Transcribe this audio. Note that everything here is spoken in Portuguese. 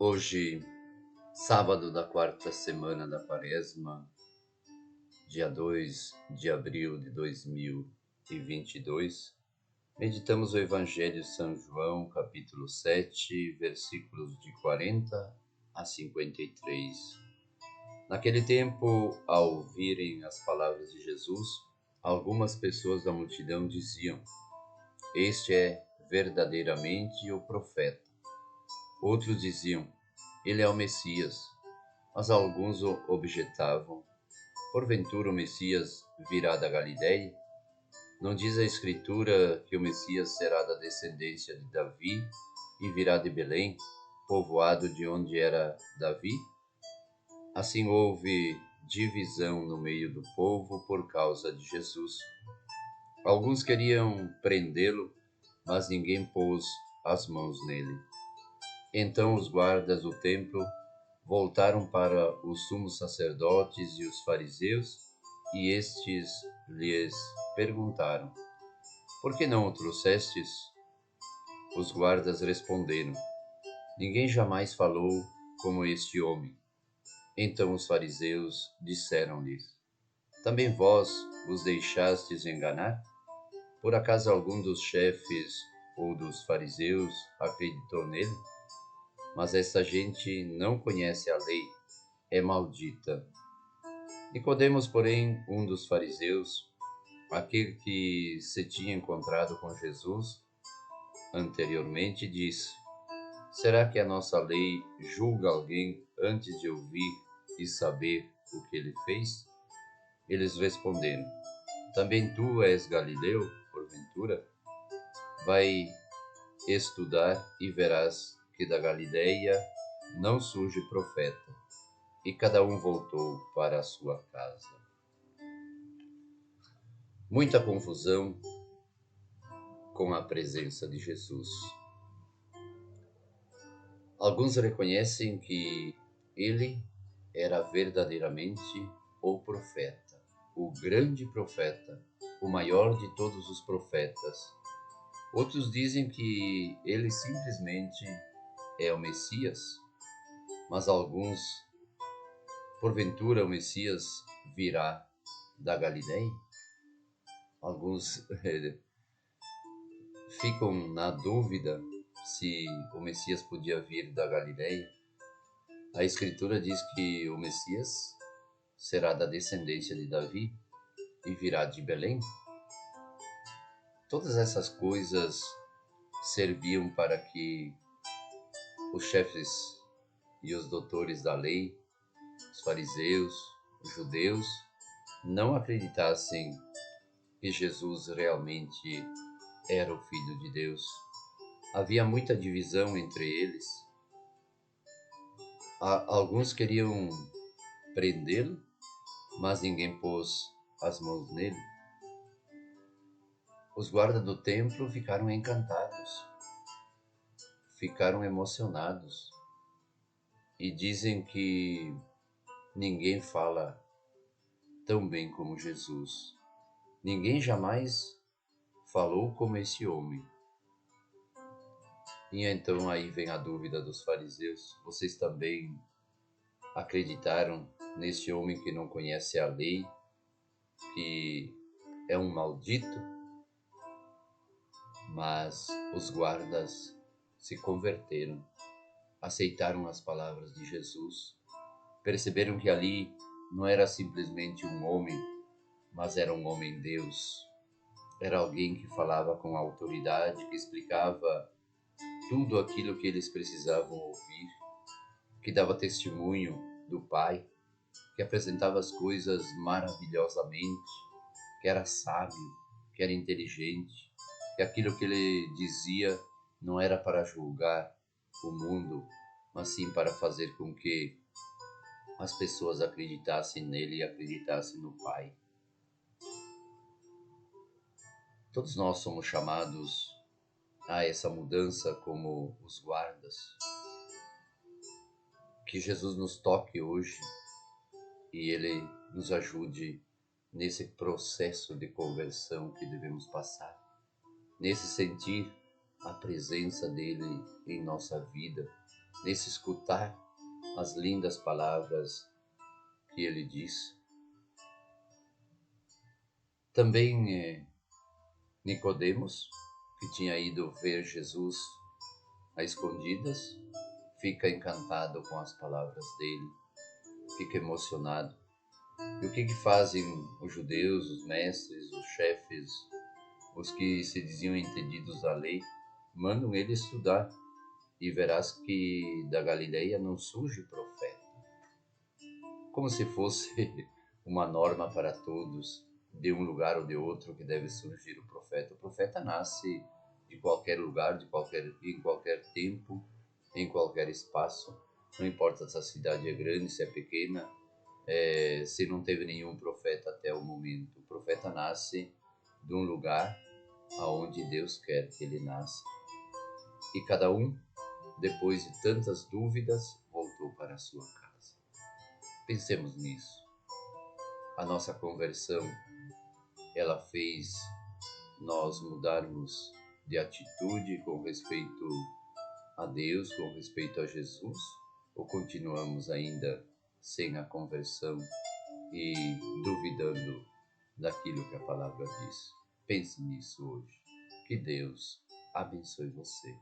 Hoje, sábado da quarta semana da Quaresma, dia 2 de abril de 2022, meditamos o Evangelho de São João, capítulo 7, versículos de 40 a 53. Naquele tempo, ao ouvirem as palavras de Jesus, algumas pessoas da multidão diziam: "Este é verdadeiramente o profeta." Outros diziam: "Ele é o Messias." Mas alguns objetavam: "Porventura o Messias virá da Galiléia? Não diz a Escritura que o Messias será da descendência de Davi e virá de Belém, povoado de onde era Davi?" Assim houve divisão no meio do povo por causa de Jesus. Alguns queriam prendê-lo, mas ninguém pôs as mãos nele. Então os guardas do templo voltaram para os sumos sacerdotes e os fariseus, e estes lhes perguntaram: "Por que não o trouxestes?" Os guardas responderam: "Ninguém jamais falou como este homem." Então os fariseus disseram-lhes: "Também vós vos deixastes enganar? Por acaso algum dos chefes ou dos fariseus acreditou nele? Mas esta gente não conhece a lei, é maldita." Nicodemos, porém, um dos fariseus, aquele que se tinha encontrado com Jesus anteriormente, disse: "Será que a nossa lei julga alguém antes de ouvir e saber o que ele fez?" Eles responderam: "Também tu és galileu, porventura? Vai estudar e verás que da Galileia não surge profeta." E cada um voltou para a sua casa. Muita confusão com a presença de Jesus. Alguns reconhecem que ele era verdadeiramente o profeta, o grande profeta, o maior de todos os profetas. Outros dizem que ele simplesmente é o Messias, mas alguns: "Porventura o Messias virá da Galiléia?" Alguns ficam na dúvida se o Messias podia vir da Galiléia. A Escritura diz que o Messias será da descendência de Davi e virá de Belém. Todas essas coisas serviam para que os chefes e os doutores da lei, os fariseus, os judeus, não acreditassem que Jesus realmente era o Filho de Deus. Havia muita divisão entre eles. Alguns queriam prendê-lo, mas ninguém pôs as mãos nele. Os guardas do templo ficaram encantados, ficaram emocionados e dizem que ninguém fala tão bem como Jesus. Ninguém jamais falou como esse homem. E então aí vem a dúvida dos fariseus: vocês também acreditaram neste homem que não conhece a lei, que é um maldito? Mas os guardas se converteram, aceitaram as palavras de Jesus, perceberam que ali não era simplesmente um homem, mas era um homem-Deus. Era alguém que falava com autoridade, que explicava tudo aquilo que eles precisavam ouvir, que dava testemunho do Pai, que apresentava as coisas maravilhosamente, que era sábio, que era inteligente, que aquilo que ele dizia não era para julgar o mundo, mas sim para fazer com que as pessoas acreditassem nele e acreditassem no Pai. Todos nós somos chamados a essa mudança como os guardas. Que Jesus nos toque hoje e Ele nos ajude nesse processo de conversão que devemos passar, nesse sentir a presença dele em nossa vida, nesse escutar as lindas palavras que ele diz. Também Nicodemos, que tinha ido ver Jesus a escondidas, fica encantado com as palavras dele, fica emocionado. E o que fazem os judeus, os mestres, os chefes, os que se diziam entendidos da lei? Mandam ele estudar, e verás que da Galileia não surge profeta. Como se fosse uma norma para todos, de um lugar ou de outro, que deve surgir o profeta. O profeta nasce de qualquer lugar, em qualquer tempo, em qualquer espaço. Não importa se a cidade é grande, se é pequena, se não teve nenhum profeta até o momento. O profeta nasce de um lugar aonde Deus quer que ele nasça. E cada um, depois de tantas dúvidas, voltou para a sua casa. Pensemos nisso. A nossa conversão, ela fez nós mudarmos de atitude com respeito a Deus, com respeito a Jesus? Ou continuamos ainda sem a conversão e duvidando daquilo que a palavra diz? Pense nisso hoje. Que Deus abençoe você.